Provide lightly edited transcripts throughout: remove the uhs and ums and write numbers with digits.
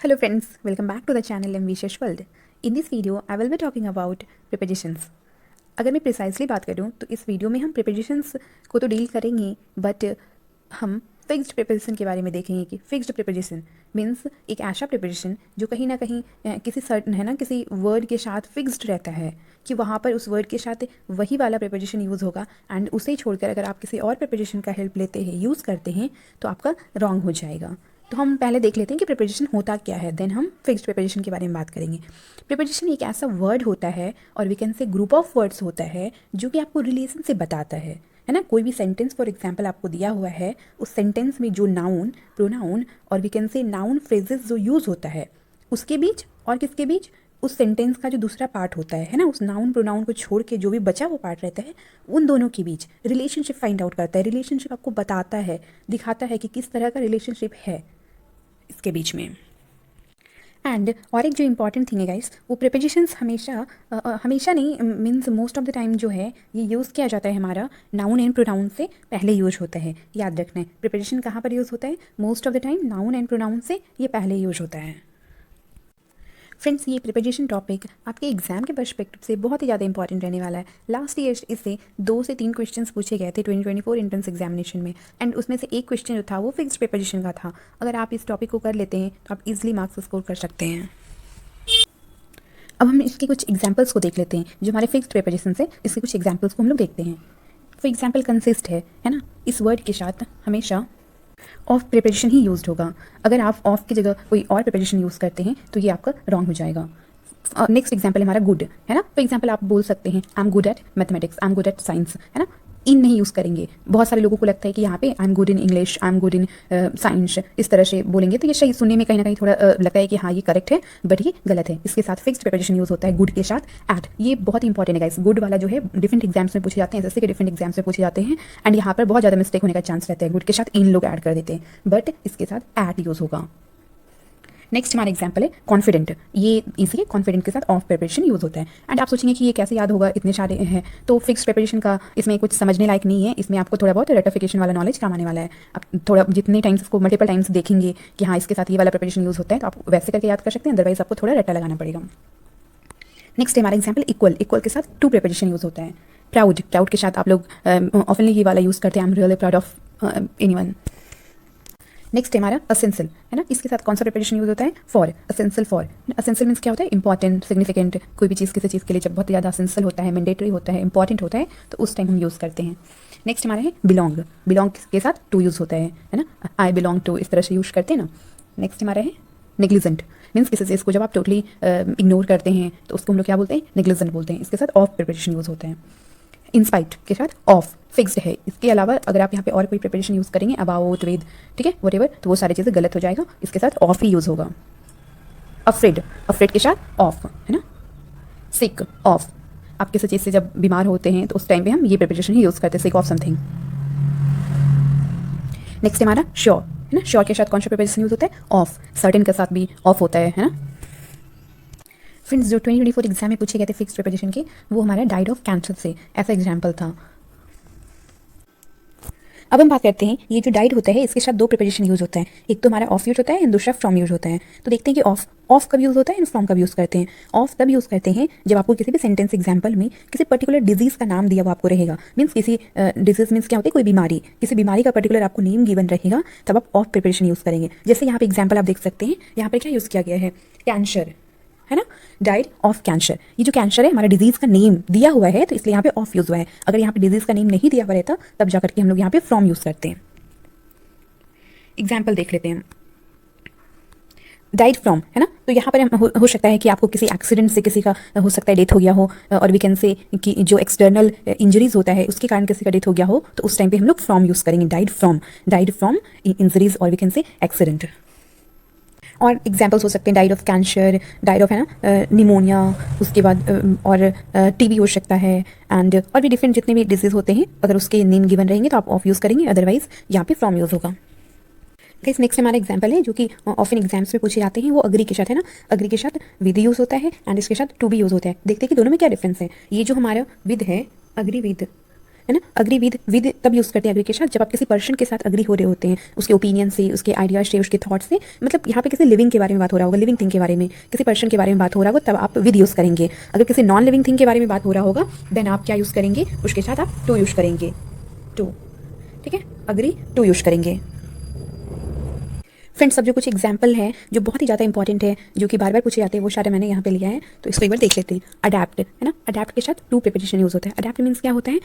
Hello friends, welcome back to the channel Ambitious World. In this video, I will be talking about prepositions. अगर मैं precisely बात करूँ तो इस video में हम प्रिपोजिशंस को तो डील करेंगे बट हम फिक्स्ड प्रिपोजिशन के बारे में देखेंगे कि फिक्स्ड प्रिपोजिशन मीन्स एक ऐसा प्रिपोजिशन जो कहीं ना कहीं किसी सर्टन है ना किसी वर्ड के साथ फिक्स्ड रहता है कि वहाँ पर उस वर्ड के साथ वही वाला प्रिपोजिशन यूज़ होगा एंड उसे छोड़कर अगर आप किसी और प्रिपोजिशन का हेल्प लेते हैं यूज़ करते हैं तो आपका रॉन्ग हो जाएगा। तो हम पहले देख लेते हैं कि प्रिपोजिशन होता क्या है, देन हम फिक्स्ड प्रिपोजिशन के बारे में बात करेंगे। प्रिपोजिशन एक ऐसा वर्ड होता है और वी कैन से ग्रुप ऑफ वर्ड्स होता है जो कि आपको रिलेशन से बताता है ना। कोई भी सेंटेंस फॉर एग्जांपल आपको दिया हुआ है, उस सेंटेंस में जो नाउन, प्रोनाउन और वी कैन से नाउन फ्रेजेस जो यूज़ होता है उसके बीच और किसके बीच, उस सेंटेंस का जो दूसरा पार्ट होता है ना, उस नाउन प्रोनाउन को छोड़ के जो भी बचा वो पार्ट रहता है उन दोनों के बीच रिलेशनशिप फाइंड आउट करता है। रिलेशनशिप आपको बताता है, दिखाता है कि किस तरह का रिलेशनशिप है इसके बीच में। एंड और एक जो इंपॉर्टेंट थिंग है गाइस, वो प्रिपोजिशंस हमेशा नहीं means most of the time जो है ये यूज़ किया जाता है हमारा नाउन एंड प्रोनाउन से पहले यूज होता है। याद रखना है प्रिपोजिशन कहाँ पर यूज़ होता है, most of the time noun and pronoun से ये पहले यूज होता है। फ्रेंड्स, ये प्रिपोजिशन टॉपिक आपके एग्जाम के पर्सपेक्टिव से बहुत ही ज़्यादा इंपॉर्टेंट रहने वाला है। लास्ट ईयर इससे 2 से 3 क्वेश्चंस पूछे गए थे 2024 एंट्रेंस एग्जामिनेशन में एंड उसमें से एक क्वेश्चन जो था वो फिक्स्ड प्रिपोजिशन का था। अगर आप इस टॉपिक को कर लेते हैं तो आप इजीली मार्क्स स्कोर कर सकते हैं। अब हम इसके कुछ एग्जाम्पल्स को देख लेते हैं जो हमारे फिक्स्ड प्रिपोजिशन से, इसके कुछ एग्जाम्पल्स को हम लोग देखते हैं। फॉर एग्जाम्पल कंसिस्ट है ना, इस वर्ड के साथ हमेशा ऑफ प्रिपोजिशन ही यूज्ड होगा। अगर आप ऑफ की जगह कोई और प्रिपोजिशन यूज़ करते हैं तो ये आपका रॉन्ग हो जाएगा। नेक्स्ट एग्जाम्पल हमारा गुड है ना। फॉर एग्जाम्पल आप बोल सकते हैं I am good at mathematics, I am good at science, है ना। इन नहीं यूज़ करेंगे। बहुत सारे लोगों को लगता है कि यहाँ पे I am good in English, I am good in science, इस तरह से बोलेंगे तो ये सही सुनने में कहीं ना कहीं थोड़ा लगता है कि हाँ ये करेक्ट है, बट ये गलत है। इसके साथ फिक्स्ड प्रिपोजिशन यूज़ होता है गुड के साथ एट। ये बहुत इंपॉर्टेंट है गाइस। गुड वाला जो है डिफरेंट एग्जाम्स में पूछे जाते हैं, जैसे कि डिफरेंट एग्जाम्स में पूछे जाते हैं एंड यहाँ पर बहुत ज़्यादा मिस्टेक होने का चांस रहता है। गुड के साथ इन लोग ऐड कर देते हैं बट इसके साथ एट यूज़ होगा। नेक्स्ट हमारा एग्जाम्पल है कॉन्फिडेंट। ये इजी है, कॉन्फिडेंट के साथ ऑफ प्रिपोजिशन यूज़ होता है एंड आप सोचेंगे कि ये कैसे याद होगा, इतने सारे हैं। तो फिक्स्ड प्रिपोजिशन का इसमें कुछ समझने लायक नहीं है, इसमें आपको थोड़ा बहुत रेटिफिकेशन वाला नॉलेज काम आने वाला है। आप थोड़ा जितने टाइम्स इसको मल्टीपल टाइम्स देखेंगे कि हाँ इसके साथ ये वाला प्रिपोजिशन यूज़ होता है तो आप वैसे करके याद कर सकते हैं, अदरवाइज आपको थोड़ा रट्टा लगाना पड़ेगा। नेक्स्ट हमारा एग्जाम्पल इक्वल। इक्वल के साथ टू प्रिपोजिशन यूज़ होता है। प्राउड, प्राउड के साथ आप लोग ऑफनली ये वाला यूज़ करते हैं, I am really proud of anyone. Next हमारा असेंशियल है ना, इसके साथ कौन सा प्रिपोजिशन यूज होता है, for. Essential for, essential means क्या होता है, इंपॉर्टेंट, सिग्निफिकेंट। कोई भी चीज़ किसी चीज़ के लिए जब बहुत ज़्यादा असेंशियल होता है, मैंडेटरी होता है, इंपॉर्टेंट होता है तो उस टाइम हम यूज़ करते हैं। नेक्स्ट हमारा है बिलोंग। बिलोंग के साथ टू यूज़ होता है ना, आई बिलोंग टू, इस तरह से यूज़ करते हैं ना। नेक्स्ट हमारा है नेग्लिजेंट। मीन्स किसी चीज़ को जब आप टोटली इग्नोर करते हैं तो उसको हम लोग क्या बोलते हैं, नेग्लिजेंट बोलते हैं। इसके साथ ऑफ प्रिपोजिशन यूज़ होता है। इंस्पाइट के साथ ऑफ फिक्स्ड है। इसके अलावा अगर आप यहाँ पे और कोई प्रिपरेशन यूज़ करेंगे, अबाउट, विद, ठीक है, व्हाटएवर, तो वो सारी चीज़ें गलत हो जाएगा। इसके साथ ऑफ ही यूज़ होगा। अफ्रेड, अफ्रेड के साथ ऑफ है ना। सिक, ऑफ। आप किसी चीज़ से जब बीमार होते हैं तो उस टाइम पे हम ये प्रिपरेशन ही यूज़ करते हैं, सिक ऑफ समथिंग। नेक्स्ट हमारा श्योर है ना। श्योर के साथ कौन सा प्रिपरेशन यूज़ होता है, ऑफ। सर्टेन के साथ भी ऑफ होता है ना। फ्रेंड्स, जो 2024 एग्जाम में पूछे गए थे फिक्स्ड प्रिपोजिशन के, वो हमारा डाइड ऑफ कैंसर से ऐसा एग्जाम्पल था। अब हम बात करते हैं ये जो डाइड होता है इसके साथ 2 प्रिपोजिशन यूज़ होता है। एक तो हमारा ऑफ यूज होता है एंड दूसरा फ्रॉम यूज होता है। तो देखते हैं कि ऑफ कब यूज़ होता है एंड फ्रॉम कब यूज़ करते हैं। ऑफ तब यूज़ करते हैं जब आपको किसी भी सेंटेंस एग्जाम्पल में किसी पर्टिकुलर डिजीज़ का नाम दिया हुआ आपको रहेगा। मीन्स किसी डिजीज़ मीन्स क्या होती है, कोई बीमारी, किसी बीमारी का पर्टिकुलर आपको नेम गिवन रहेगा, तब आप ऑफ प्रिपोजिशन यूज़ करेंगे। जैसे यहाँ पे एग्जाम्पल आप देख सकते हैं, यहाँ पर क्या यूज़ किया गया है, कैंसर है ना, डाइड ऑफ कैंसर। ये जो कैंसर है हमारा डिजीज़ का नेम दिया हुआ है तो इसलिए यहाँ पे ऑफ यूज़ हुआ है। अगर यहाँ पे डिजीज़ का नेम नहीं दिया हुआ रहता तब जाकर के हम लोग यहाँ पे फ्रॉम यूज़ करते हैं। एग्जाम्पल देख लेते हैं, डाइड फ्रॉम है ना, तो यहाँ पर हो सकता है कि आपको किसी एक्सीडेंट से किसी का हो सकता है डेथ हो गया हो, और वी कैन से कि जो एक्सटर्नल इंजरीज होता है उसके कारण किसी का डेथ हो गया हो तो उस टाइम पे हम लोग फ्रॉम यूज़ करेंगे, डाइड फ्रॉम इंजरीज और वी कैन से एक्सीडेंट। और एग्जाम्पल्स हो सकते हैं died of cancer, died of है ना निमोनिया, उसके बाद और टीबी हो सकता है एंड और भी डिफरेंट जितने भी डिजीज़ होते हैं, अगर उसके नेम गिवन रहेंगे तो आप ऑफ यूज़ करेंगे, अदरवाइज यहाँ पे फ्रॉम यूज़ होगा। गाइस, नेक्स्ट हमारा एग्जाम्पल है जो कि ऑफन एग्जाम्स में पूछे जाते हैं, वो अग्री के साथ है ना। अग्री के साथ विद यूज़ होता है एंड इसके साथ टू भी यूज़ होता है। देखते हैं कि दोनों में क्या डिफरेंस है। ये जो हमारा विद है, अग्री विद, है ना। अग्री विद तब यूज़ करते हैं अग्री के साथ जब आप किसी पर्सन के साथ अग्री हो रहे होते हैं, उसके ओपिनियन से, उसके आइडियाज से, उसके थॉट्स से। मतलब यहाँ पे किसी लिविंग के बारे में बात हो रहा होगा, लिविंग थिंग के बारे में, किसी पर्सन के बारे में बात हो रहा होगा, तब आप विद यूज़ करेंगे। अगर किसी नॉन लिविंग थिंग के बारे में बात हो रहा होगा देन आप क्या यूज़ करेंगे, उसके साथ आप टू यूज़ करेंगे, टू। ठीक है, अग्री टू यूज़ करेंगे। फ्रेंड्स, अब जो कुछ एग्जाम्पल है जो बहुत ही ज़्यादा इंपॉर्टेंट है, जो कि बार बार पूछे जाते हैं, वो सारे मैंने यहाँ पे लिया है, तो इसको एक बार देख लेते हैं। अडैप्ट, है ना। अडैप्ट के साथ टू प्रिपोजिशन यूज़ होता है। अडैप्ट मीन्स क्या होता है,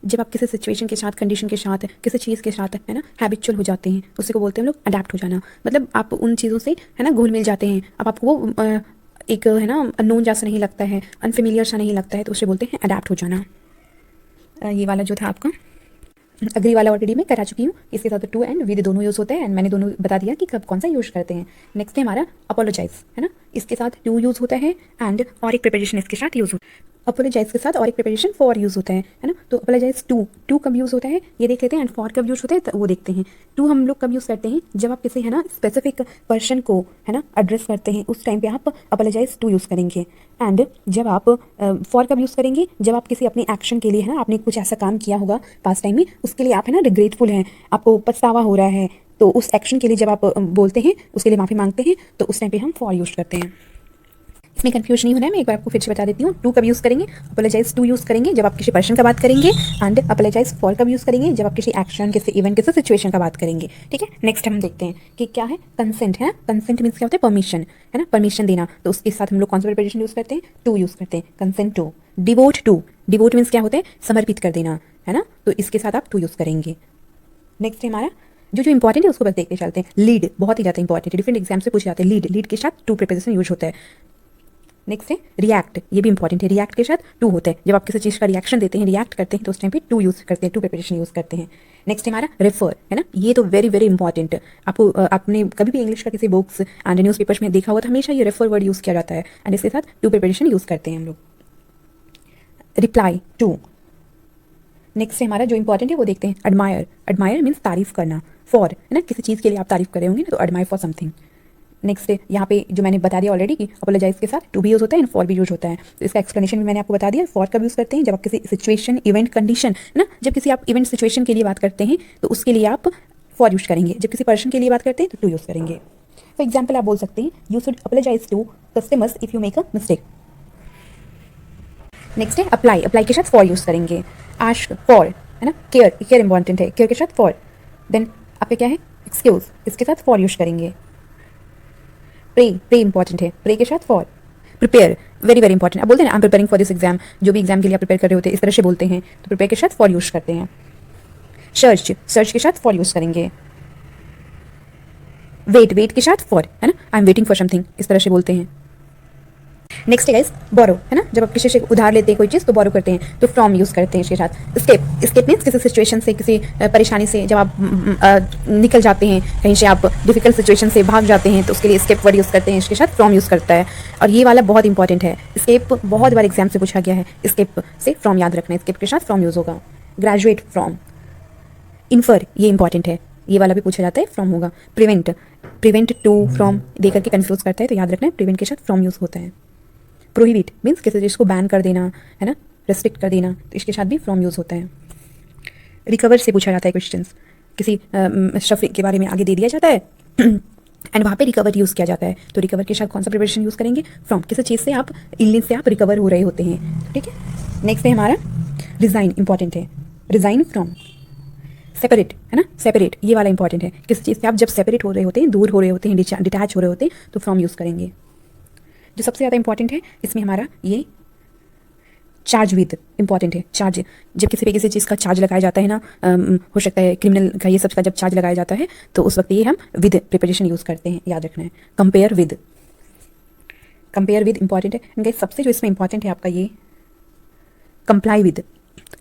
जब आप किसी सिचुएशन के साथ, कंडीशन के साथ, किसी चीज़ के साथ, है ना, हैबिचुअल हो जाते हैं, उसी को बोलते हैं हम लोग अडैप्ट हो जाना। मतलब आप उन चीज़ों से, है ना, घुल मिल जाते हैं। अब आपको वो एक, है ना, अननोन जैसा नहीं लगता है, अनफेमिलियर सा नहीं लगता है, तो उसे बोलते हैं अडैप्ट हो जाना। ये वाला जो था आपका अग्री वाला ऑलरेडी मैं करा चुकी हूँ। इसके साथ टू एंड विद दोनों यूज़ होते हैं, एंड मैंने दोनों बता दिया कि कब कौन सा यूज़ करते हैं। नेक्स्ट है हमारा अपोलोजाइज, है ना। इसके साथ टू यूज़ होता है एंड और एक प्रिपोजिशन इसके साथ यूज़ होता है। अपोलोजाइज के साथ और एक प्रिपोजिशन फॉर यूज़ होता है ना। तो अपोलोजाइज टू कब यूज़ होता है ये देख लेते हैं, एंड फॉर कब यूज़ होता है तो वो देखते हैं। टू हम लोग कब यूज़ करते हैं, जब आप किसी, है ना, स्पेसिफिक पर्सन को, है ना, एड्रेस करते हैं, उस टाइम पे आप अपोलोजाइज टू यूज़ करेंगे। एंड जब आप फॉर कब यूज़ करेंगे, जब आप किसी अपने एक्शन के लिए, है ना, आपने कुछ ऐसा काम किया होगा पास्ट टाइम में, उसके लिए आप, है ना, रिग्रेटफुल हैं, आपको पछतावा हो रहा है, तो उस एक्शन के लिए जब आप बोलते हैं, उसके लिए माफ़ी मांगते हैं, तो उस टाइम पे हम फॉर यूज़ करते हैं। इसमें कंफ्यूज नहीं होना है, मैं एक बार आपको फिर से बता देती हूँ। टू कब यूज़ करेंगे, अपोलोजाइज टू यूज़ करेंगे जब आप किसी पर्सन का बात करेंगे, एंड अपोलोजाइज फॉर कब यूज़ करेंगे, जब आप किसी एक्शन, किसी इवेंट, किसी सिचुएशन का बात करेंगे। ठीक है, नेक्स्ट हम देखते हैं कि क्या है कंसेंट, है। कंसेंट मीन्स क्या होता है, परमिशन, है ना, परमिशन देना। तो उसके साथ हम लोग कौन सा प्रिपोजिशन यूज़ करते हैं, टू यूज़ करते हैं, consent to. Devote to, devote means क्या होता है, समर्पित कर देना, है ना, तो इसके साथ आप टू यूज़ करेंगे। नेक्स्ट है हमारा जो इंपॉर्टेंट है उसको बस देखते चलते हैं। लीड बहुत ही ज़्यादा इंपॉर्टेंट है, डिफरेंट एग्जाम से पूछे जाते हैं। लीड के साथ टू प्रिपोजिशन यूज होता है। नेक्स्ट है रिएक्ट, ये भी इंपॉर्टेंट है। रिएक्ट के साथ टू होता है, जब आप किसी चीज़ का रिएक्शन देते हैं, रिएक्ट करते हैं, तो उस टाइम पे टू यूज़ करते हैं, टू प्रिपोजिशन यूज़ करते हैं। नेक्स्ट है हमारा रेफर, है ना। ये तो वेरी वेरी इंपॉर्टेंट, आपको आपने कभी भी इंग्लिश का किसी बुक्स एंड न्यूज़पेपर्स में देखा हुआ तो हमेशा ये रेफर वर्ड यूज़ किया जाता है, एंड इसके साथ टू प्रिपोजिशन यूज़ करते हैं हम लोग। Reply to. नेक्स्ट है हमारा जो इंपॉर्टेंट है वो देखते हैं, एडमायर। एडमायर मीन्स तारीफ करना। फॉर, है ना, किसी चीज़ के लिए आप तारीफ कर रहे होंगे ना, तो एडमायर फॉर समथिंग। नेक्स्ट यहाँ पे जो मैंने बता दिया ऑलरेडी कि अपोलोजाइज के साथ टू भी यूज़ होता है एंड फॉर भी यूज होता है, तो इसका एक्सप्लेनेशन भी मैंने आपको बता दिया। फॉर कब यूज़ करते हैं, जब आप किसी सिचुएशन, इवेंट, कंडीशन, है ना, जब किसी आप इवेंट, सिचुएशन के लिए बात करते हैं तो उसके लिए आप फॉर यूज करेंगे। जब किसी पर्सन के लिए बात करते हैं तो टू यूज़ करेंगे। फॉर एग्जाम्पल आप बोल सकते हैं, you should apologize to customers if you make a mistake. Next है अप्लाई, अप्लाई के साथ फॉर यूज़ करेंगे। आस्क फॉर, है ना, केयर, केयर इंपॉर्टेंट है, केयर के साथ फॉर। देन आपके क्या है एक्सक्यूज, इसके साथ फॉर यूज करेंगे। प्रे, प्रे इंपॉर्टेंट है, प्रे के साथ for. Prepare very very important, आप बोलते हैं I am preparing for this exam, जो भी एग्जाम के लिए आप प्रिपेयर कर रहे होते हैं इस तरह से बोलते हैं, तो प्रिपेयर के साथ फॉर यूज करते हैं। सर्च, सर्च के साथ फॉर यूज करेंगे। वेट, वेट के साथ फॉर, है ना, I am waiting for something, इस तरह से बोलते हैं। नेक्स्ट है गाइस बोरो, है ना, जब आप किसी से उधार लेते हैं कोई चीज़ तो बोरो करते हैं, तो फ्रॉम यूज़ करते हैं इसके साथ। स्केप, स्केप मीन्स किसी सिचुएशन से, किसी परेशानी से जब आप निकल जाते हैं, कहीं से आप डिफिकल्ट सिचुएशन से भाग जाते हैं, तो उसके लिए स्केप वर्ड यूज़ करते हैं, इसके साथ फ्रॉम यूज़ करता है। और ये वाला बहुत इंपॉर्टेंट है, स्केप बहुत बार एग्जाम से पूछा गया है, स्केप से फ्रॉम याद रखना है, स्केप के साथ फ्रॉम यूज़ होगा। Graduate from. इन्फर, ये इंपॉर्टेंट है, ये वाला भी पूछा जाता है, फ्रॉम होगा। प्रिवेंट, प्रिवेंट टू फ्रॉम दे करके कन्फ्यूज करता है, तो याद रखना है प्रिवेंट के साथ फ्रॉम यूज़ होता है। प्रोहिबिट मीन्स किसी चीज़ को बैन कर देना, है ना, रेस्ट्रिक्ट कर देना, तो इसके साथ भी फ्रॉम यूज़ होता है। रिकवर से पूछा जाता है क्वेश्चंस, किसी सफरिंग के बारे में आगे दे दिया जाता है एंड वहाँ पे रिकवर यूज़ किया जाता है, तो रिकवर के साथ कौन सा प्रिपरेशन यूज़ करेंगे, फ्रॉम। किसी चीज़ से आप, इलनेस से आप रिकवर हो रहे होते हैं, ठीक है। नेक्स्ट है हमारा रिज़ाइन, इंपॉर्टेंट है, रिज़ाइन फ्रॉम। सेपरेट, है ना, सेपरेट, ये वाला इंपॉर्टेंट है, किसी चीज़ से आप जब सेपरेट हो रहे होते हैं, दूर हो रहे होते हैं, डिटैच हो रहे होते हैं, तो फ्रॉम यूज़ करेंगे। जो सबसे ज़्यादा इंपॉर्टेंट है इसमें हमारा ये चार्ज विद इंपॉर्टेंट है। चार्ज, जब किसी पे किसी चीज़ का चार्ज लगाया जाता है ना, हो सकता है क्रिमिनल का, ये सब का जब चार्ज लगाया जाता है तो उस वक्त ये हम विद प्रिपोजिशन यूज़ करते हैं, याद रखना है। Compare with, compare with important है। एंड गाइस सबसे जो इसमें इंपॉर्टेंट है आपका ये comply with.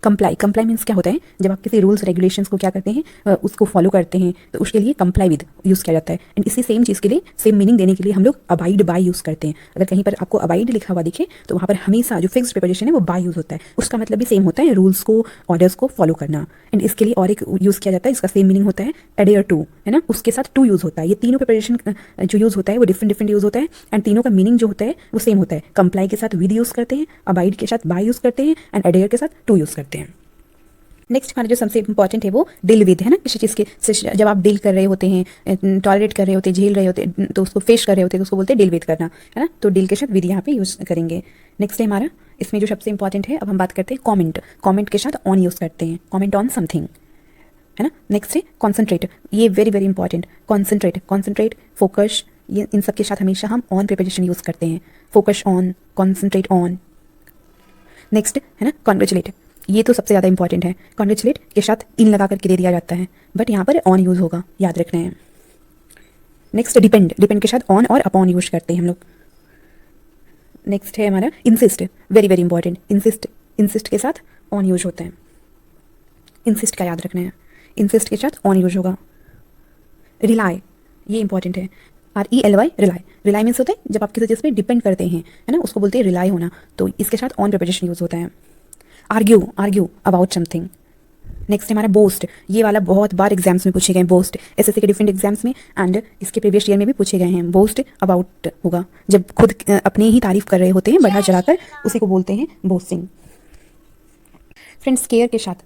Comply, comply means क्या होता है, जब आप किसी रूल्स रेगुलेशंस को क्या करते हैं, उसको फॉलो करते हैं, तो उसके लिए कंप्लाई विद यूज़ किया जाता है। एंड इसी सेम चीज़ के लिए सेम मीनिंग देने के लिए हम लोग अबाइड बाय यूज़ करते हैं। अगर कहीं पर आपको अबाइड लिखा हुआ दिखे तो वहाँ पर हमेशा जो फिक्स्ड प्रिपोजिशन है वो बाय यूज़ होता है, उसका मतलब भी सेम होता है, रूल्स को, ऑर्डर्स को फॉलो करना। एंड इसके लिए और एक यूज़ किया जाता है, इसका सेम मीनिंग होता है एडेयर टू, है ना, उसके साथ टू यूज़ होता है। ये तीनों प्रिपोजिशन जो यूज़ होता है वो डिफरेंट डिफरेंट यूज़ होता है, एंड तीनों का मीनिंग जो होता है वो सेम होता है। कंप्लाई के साथ विद यूज़ करते हैं, अबाइड के साथ बाय यूज़ करते हैं, एंड एडेयर के साथ टू यूज़ करते हैं। नेक्स्ट हमारा जो सबसे इंपॉर्टेंट है वो डील विद है ना, किसी चीज़ के जब आप डील कर रहे होते हैं, टॉलरेट कर रहे होते हैं, झेल रहे होते हैं, तो उसको फेस कर रहे होते हैं, तो उसको बोलते हैं डील विद करना है ना। तो डील के साथ विद यहाँ पे यूज़ करेंगे। नेक्स्ट है हमारा इसमें जो सबसे इंपॉर्टेंट है, अब हम बात करते हैं कॉमेंट। कॉमेंट के साथ ऑन यूज़ करते हैं, कॉमेंट ऑन समथिंग है ना। नेक्स्ट है कॉन्सेंट्रेट, ये very very important. Concentrate, focus, ये इन सब के साथ हमेशा हम ऑन प्रिपोजिशन यूज़ करते हैं। Focus on, concentrate on. Next है ना कॉन्ग्रेचुलेट, ये तो सबसे ज़्यादा इंपॉर्टेंट है। कॉन्ग्रेचुलेट के साथ इन लगा करके दे दिया जाता है, बट यहाँ पर ऑन यूज़ होगा, याद रखना है। नेक्स्ट डिपेंड के साथ ऑन और अपॉन यूज करते हैं हम लोग। नेक्स्ट है हमारा insist, very very important. Insist के साथ ऑन यूज होता है। इंसिस्ट का याद रखना है, इंसिस्ट के साथ ऑन यूज होगा। रिलाई, ये इंपॉर्टेंट है। RELY, रिलाई मीन्स होता है जब आप किसी चीज़ पे डिपेंड करते हैं है ना, उसको बोलते हैं रिलाई होना, तो इसके साथ ऑन प्रिपोजिशन यूज होता है। Argue about something. नेक्स्ट हमारा बोस्ट, ये वाला बहुत बार एग्जाम्स में पूछे गए हैं। बोस्ट SSC के डिफरेंट एग्जाम्स में एंड इसके प्रीवियस ईयर में भी पूछे गए हैं। बोस्ट अबाउट होगा जब खुद अपने ही तारीफ कर रहे होते हैं बढ़ा चढ़ाकर, उसी को बोलते हैं बोस्टिंग। फ्रेंड्स केयर के साथ,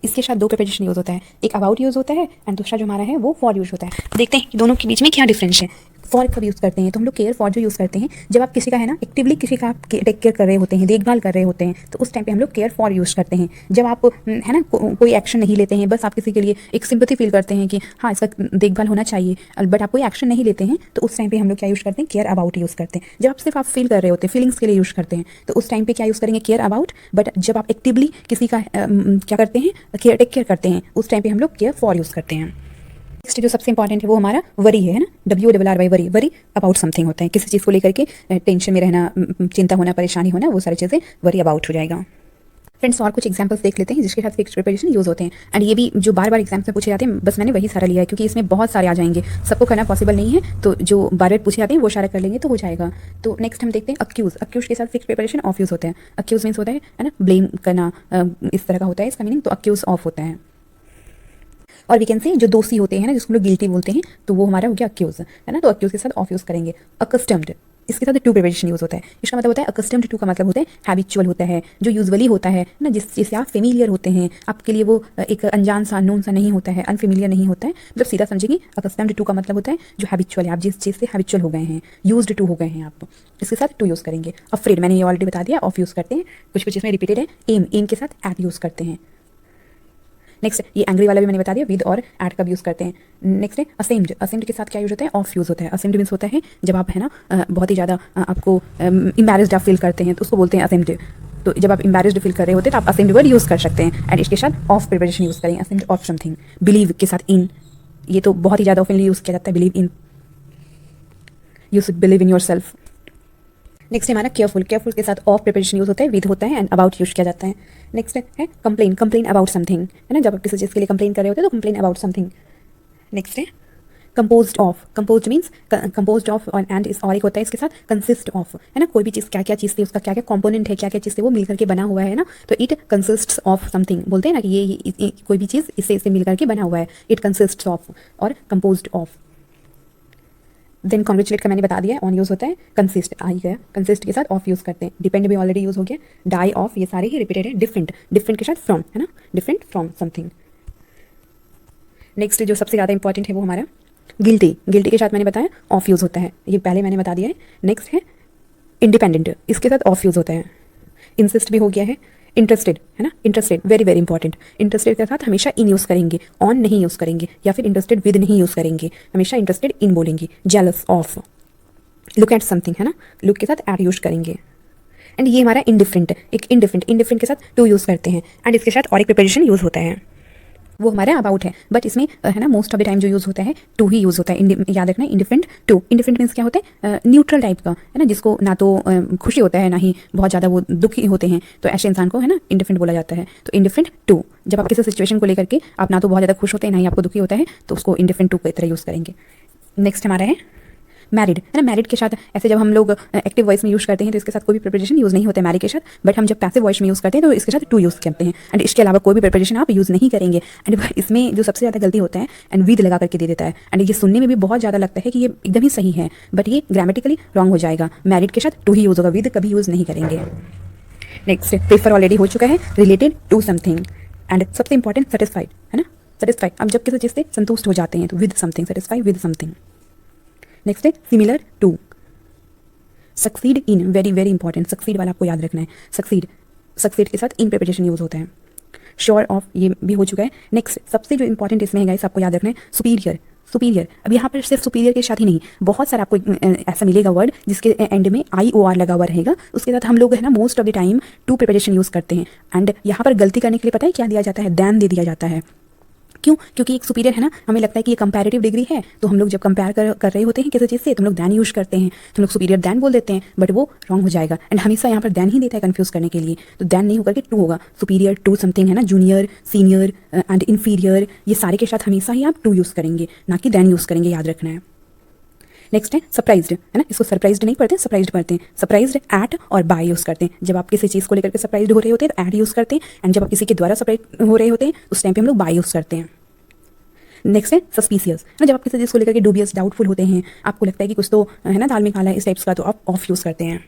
इसके साथ दो प्रिपोजिशन यूज होता है, एक अबाउट यूज होता है एंड दूसरा जो हमारा है वो फॉर यूज होता है। देखते हैं कि दोनों के बीच में क्या डिफरेंस है। फॉर कब यूज़ करते हैं, तो हम लोग केयर फॉर जो यूज़ करते हैं जब आप किसी का है ना एक्टिवली किसी का आप टेक केयर कर रहे होते हैं, देखभाल कर रहे होते हैं, तो उस टाइम पे हम लोग केयर फॉर यूज़ करते हैं। जब आप है ना कोई एक्शन नहीं लेते हैं, बस आप किसी के लिए एक सिंपैथी फील करते हैं कि हाँ इसका देखभाल होना चाहिए, बट आप कोई एक्शन नहीं लेते हैं, तो उस टाइम पे हम लोग क्या यूज़ करते हैं, केयर अबाउट यूज़ करते हैं। जब आप सिर्फ आप फील कर रहे होते हैं, फीलिंग्स के लिए यूज़ करते हैं, तो उस टाइम पे क्या यूज़ करेंगे, केयर अबाउट। बट जब आप एक्टिवली किसी का क्या करते हैं, टेक केयर करते हैं, उस टाइम पे हम लोग केयर फॉर यूज़ करते हैं। नेक्स्ट जो सबसे इंपॉर्टेंट है वो हमारा वरी है ना, WRRY, वरी अबाउट समथिंग होता है। किसी चीज़ को लेकर के टेंशन में रहना, चिंता होना, परेशानी होना, वो सारी चीज़ें वरी अबाउट हो जाएगा। फ्रेंड्स और कुछ एग्जांपल्स देख लेते हैं जिसके साथ फिक्स्ड प्रिपोजिशन यूज़ होते हैं, एंड ये भी जो बार बार एग्जाम्स में पूछे जाते हैं, बस मैंने वही सारा लिया है क्योंकि इसमें बहुत सारे आ जाएंगे, सबको करना पॉसिबल नहीं है, तो जो बार बार पूछे जाते हैं वो सारा कर लेंगे तो हो जाएगा। तो नेक्स्ट हम देखते हैं अक्यूज के साथ फिक्स्ड प्रिपोजिशन ऑफ यूज़ होता है। अक्यूज मीन्स होता है ना ब्लेम करना, इस तरह का होता है इसका मीनिंग, तो अक्यूज ऑफ होता है। और वी कैन से जो दोषी होते हैं ना, जिसको लोग गिल्टी बोलते हैं, तो वो हमारा हो गया अक्यूज है ना, तो अक्यूज के साथ ऑफ यूज़ करेंगे। अकस्टम्ड, इसके साथ टू प्रिपोजिशन यूज़ होता है। इसका मतलब होता है अकस्टम्ड टू का मतलब होता है हैबिचुअल होता है, जो यूजुअली होता है ना, जिससे आप फेमिलियर होते हैं, आपके लिए वो एक अनजान सा अननोन सा नहीं होता है, अनफेमिलियर नहीं होता है, मतलब सीधा समझेंगे। अकस्टम्ड टू का मतलब होता है जो हैबिचुअल है, आप जिस चीज़ से हैबिचुअल हो गए हैं, यूज्ड टू हो गए हैं आप, इसके साथ टू यूज़ करेंगे। अफ्रेड, मैंने ये ऑलरेडी बता दिया, ऑफ यूज़ करते हैं। कुछ इसमें रिपीटेड है। एम के साथ एट यूज़ करते हैं। नेक्स्ट ये एंग्री वाला भी मैंने बता दिया, विद और एट का यूज़ करते हैं। नेक्स्ट है असेम्ड के साथ क्या यूज होता है, ऑफ यूज़ होता है। असेम्ड मीन्स होता है जब आप है ना बहुत ही ज़्यादा आपको एम्बैरेस्ड आप फील करते हैं, तो उसको बोलते हैं असेम्ड। तो जब आप एम्बैरेस्ड फील कर रहे होते हैं तो आप असेम्ड वर्ड यूज़ कर सकते हैं, एंड इसके साथ ऑफ प्रिपोजिशन यूज़ करेंगे, असेम्ड ऑफ समथिंग। बिलीव के साथ इन, ये तो बहुत ही ज़्यादा ऑफनली यूज़ किया जाता है, believe in, you should believe in your self. Next हमारा केयरफुल के साथ ऑफ प्रिपोजिशन यूज़ होता है, विद होता है, एंड अबाउट यूज़ किया जाता है। नेक्स्ट है कंप्लेन अबाउट समथिंग है ना, जब आप किसी चीज़ के लिए कंप्लेन कर रहे होते हैं तो कंप्लेन अबाउट समथिंग। नेक्स्ट है कंपोज्ड मीन्स कंपोज्ड ऑफ, और एंड इस और एक होता है इसके साथ कंसिस्ट ऑफ है ना, कोई भी चीज़ क्या क्या चीज़ थी, उसका क्या क्या कॉम्पोनेंट है, क्या क्या चीज़ से वो मिल करके बना हुआ है ना, तो इट कंसिस्ट्स ऑफ समथिंग बोलते हैं ना कि ये कोई भी चीज़ इससे मिल करके बना हुआ है, इट कंसिस्ट्स ऑफ और कंपोज्ड ऑफ। देन कॉन्ग्रेचुलेट का मैंने बता दिया, ऑन यूज़ होता है। कंसिस्ट आ ही गया, कंसिस्ट के साथ ऑफ यूज़ करते हैं। डिपेंड भी ऑलरेडी यूज़ हो गया। डाई ऑफ, ये सारे ही रिपीटेड है। डिफरेंट के साथ फ्रॉम है ना, डिफरेंट फ्रॉम समथिंग। नेक्स्ट जो सबसे ज़्यादा इंपॉर्टेंट है वो हमारा गिल्टी के साथ मैंने बताया ऑफ यूज़ होता है, ये पहले मैंने बता दिया है। नेक्स्ट है इंडिपेंडेंट, इसके साथ ऑफ यूज़ होता है। इंसिस्ट भी हो गया है। इंटरेस्टेड है ना, interested very very important. Interested के साथ हमेशा इन यूज़ करेंगे, ऑन नहीं यूज़ करेंगे, या फिर इंटरेस्टेड विद नहीं यूज़ करेंगे, हमेशा इंटरेस्टेड इन बोलेंगे। Jealous of. Look at something है ना, लुक के साथ एट यूज़ करेंगे। एंड ये हमारा इंडिफरेंट, एक इंडिफरेंट के साथ टू यूज़ करते हैं, एंड इसके साथ और एक प्रिपोजिशन यूज़ होता है, वो हमारा अबाउट है, बट इसमें है ना मोस्ट ऑफ द टाइम जो यूज़ होता है टू ही यूज़ होता है। याद रखना इंडिफरेंट टू। इंडिफरेंट मीन्स क्या होता है, न्यूट्रल टाइप का है ना, जिसको ना तो खुशी होता है ना ही बहुत ज़्यादा वो दुखी होते हैं, तो ऐसे इंसान को है ना इंडिफरेंट बोला जाता है। तो इंडिफरेंट टू, जब आप किसी सिचुएशन को लेकर के आप ना तो बहुत ज़्यादा खुश होते हैं ना ही आपको दुखी होता है, तो उसको इंडिफरेंट टू की तरह यूज़ करेंगे। नेक्स्ट हमारा है मैरिड है ना, मैरिड के साथ ऐसे जब हम लोग एक्टिव वॉइस में यूज़ करते हैं तो इसके साथ कोई भी प्रिपोजिशन यूज़ नहीं होता है मैरिड के साथ, बट हम जब पैसिव वॉइस में यूज़ करते हैं तो इसके साथ टू यूज़ करते हैं, एंड इसके अलावा कोई भी प्रिपोजिशन आप यूज़ नहीं करेंगे। एंड इसमें जो सबसे ज़्यादा गलती होता है, एंड विद लगा करके दे देता है, एंड ये सुनने में भी बहुत ज़्यादा लगता है कि ये एकदम ही सही है, बट ये ग्रामेटिकली रॉन्ग हो जाएगा। मैरिड के साथ टू ही यूज़ होगा, विद कभी यूज़ नहीं करेंगे। नेक्स्ट प्रेफर ऑलरेडी हो चुका है, रिलेटेड टू समथिंग एंड सबसे इंपॉर्टेंट सेटिस्फाइड, है ना, सेटिस्फाइड, आप जब किसी चीज़ से संतुष्ट हो जाते हैं तो with something, satisfy with something. Next है similar to, succeed in, very very important, succeed वाला आपको याद रखना है, सक्सीड, सक्सीड के साथ इन प्रिपोजिशन यूज होता है। श्योर ऑफ ये भी हो चुका है। नेक्स्ट सबसे जो इंपॉर्टेंट इसमें है गाइस आपको याद रखना है सुपीरियर, सुपीरियर। अब यहाँ पर सिर्फ सुपीरियर के साथ ही नहीं, बहुत सारा आपको ऐसा मिलेगा वर्ड जिसके एंड में IOR लगा हुआ रहेगा, उसके साथ हम लोग है ना most of the time to preparation use करते हैं। एंड यहाँ पर गलती करने के लिए पता है क्या दिया जाता है, दैन दे दिया जाता है। क्यों? क्योंकि एक सुपीरियर है ना, हमें लगता है कि ये कंपैरेटिव डिग्री है, तो हम लोग जब कंपेयर कर रहे होते हैं किसी चीज़ से तो हम लोग दैन यूज करते हैं, तो हम लोग सुपीरियर दैन बोल देते हैं, बट वो रॉन्ग हो जाएगा। एंड हमेशा यहाँ पर दैन ही देता है कन्फ्यूज़ करने के लिए, तो दैन नहीं होकर के टू होगा, सुपीरियर टू समथिंग, है ना, जूनियर, सीनियर एंड इन्फीरियर, ये सारे के साथ हमेशा ही आप टू यूज़ करेंगे, ना कि दैन यूज़ करेंगे, याद रखना है। नेक्स्ट है सरप्राइज्ड, है ना, इसको सरप्राइज्ड नहीं पढ़ते, सरप्राइज्ड पढ़ते हैं। सरप्राइज्ड एट और बाय यूज़ करते हैं, जब आप किसी चीज़ को लेकर के सरप्राइज्ड हो रहे होते हैं तो एट यूज़ करते हैं, एंड जब आप किसी के द्वारा सरप्राइज हो रहे होते हैं उस टाइम पे हम लोग बाय यूज़ करते हैं। नेक्स्ट है सस्पिशियस, है ना, जब आप किसी चीज़ को लेकर के डूबियस, डाउटफुल होते हैं, आपको लगता है कि कुछ तो है ना दाल में काला है, इस टाइप्स का, तो आप ऑफ यूज़ करते हैं।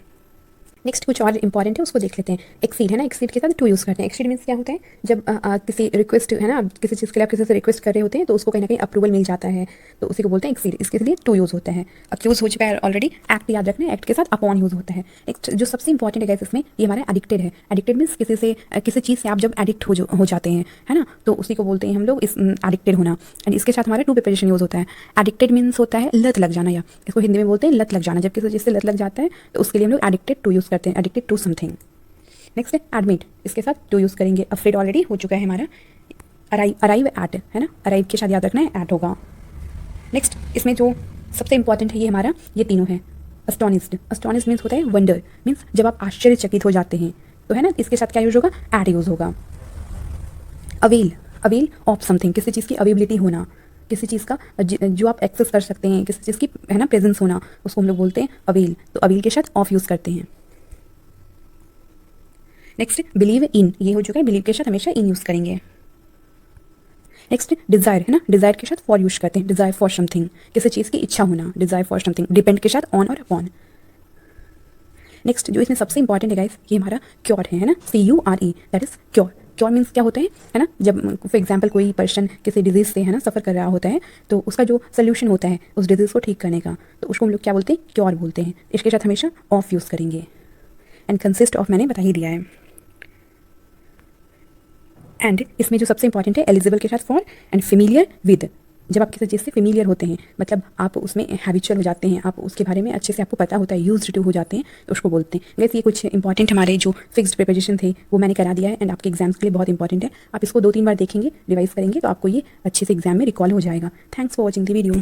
नेक्स्ट कुछ और इंपॉर्टेंट है उसको देख लेते हैं। एक्सीड, है ना, एक्सीड के साथ टू यूज़ करते हैं। एक्सीड मीन्स क्या होता है, जब किसी रिक्वेस्ट, है ना, किसी चीज़ के लिए आप किसी से रिक्वेस्ट कर रहे होते हैं तो उसको कहीं ना कहीं अप्रूवल मिल जाता है, तो उसी को बोलते हैं एक्सीड, इसके लिए टू यूज़ होता है। अक्यूज हो चुका है ऑलरेडी, एक्ट याद रखना है, एक्ट के साथ अपॉन यूज़ होता है। नेक्स्ट जो सबसे इंपॉर्टेंट है गाइस इसमें, ये हमारा एडिक्टेड है। एडिक्टेड मीन्स किसी से किसी चीज़ से आप जब एडिक्ट हो जाते हैं, है ना, तो उसी को बोलते हैं हम लोग इस एडिक्टेड होना, एंड इसके साथ हमारा टू प्रिपरेशन यूज़ होता है। एडिक्टेड मीन्स होता है लत लग जाना, या इसको हिंदी में बोलते हैं लत लग जाना, जब किसी चीज़ से लत लग जाता है तो उसके लिए हम लोग एडिक्टेड टू यूज़ करते हैं, एडिक्टेड टू समथिंग। नेक्स्ट है एडमिट, इसके साथ टू यूज़ करेंगे। अफ्रेड ऑलरेडी हो चुका है हमारा। अराइव एट, है ना, अराइव के साथ याद रखना है एट होगा। नेक्स्ट इसमें जो सबसे इंपॉर्टेंट है ये हमारा, ये तीनों है। अस्टोनिस्ड, अस्टोनिस्ड मीन्स होता है वंडर, मीन्स जब आप आश्चर्यचकित हो जाते हैं, तो है ना, इसके साथ क्या यूज होगा, एट यूज होगा। अवेल, अवेल ऑफ समथिंग, किसी चीज़ की अवेलेबिलिटी होना, किसी चीज़ का जो आप एक्सेस कर सकते हैं, किसी चीज़ की, है ना, प्रेजेंस होना, उसको हम लोग बोलते हैं अवेल, तो अवेल के साथ ऑफ यूज़ करते हैं। नेक्स्ट बिलीव इन, ये हो चुका है, बिलीव के साथ हमेशा इन यूज़ करेंगे। नेक्स्ट डिज़ायर, है ना, डिज़ायर के साथ फॉर यूज करते हैं, डिज़ायर फॉर समथिंग, किसी चीज़ की इच्छा होना, डिज़ायर फॉर समथिंग। डिपेंड के साथ ऑन और अपॉन। नेक्स्ट जो इसमें सबसे इंपॉर्टेंट है गाइस, ये हमारा क्योर है ना, CURE, that is cure. Cure means क्या होता है ना, जब फॉर एग्जाम्पल कोई पर्सन किसी डिजीज़ से, है ना, सफ़र कर रहा होता है, तो उसका जो सोल्यूशन होता है उस डिजीज़ को ठीक करने का, तो उसको हम लोग क्या बोलते हैं, क्योर बोलते हैं। इसके साथ हमेशा ऑफ यूज़ करेंगे, एंड कंसिस्ट ऑफ मैंने बता ही दिया है। एंड इसमें जो सबसे इंपॉर्टेंट है एलिजिबल के साथ फॉर, एंड फेमिलियर विद, जब आप किसी चीज़ से फेमिलियर होते हैं, मतलब आप उसमें हैबिचुअल हो जाते हैं, आप उसके बारे में अच्छे से आपको पता होता है, यूज्ड टू हो जाते हैं, तो उसको बोलते हैं। वैसे ये कुछ इंपॉर्टेंट हमारे जो फिक्स्ड प्रिपोजिशन थे वो मैंने करा दिया है, एंड आपके एग्जाम्स के लिए बहुत इंपॉर्टेंट है। आप इसको 2-3 बार देखेंगे, रिवाइज करेंगे, तो आपको ये अच्छे से एग्जाम में रिकॉल हो जाएगा। Thanks for watching the video.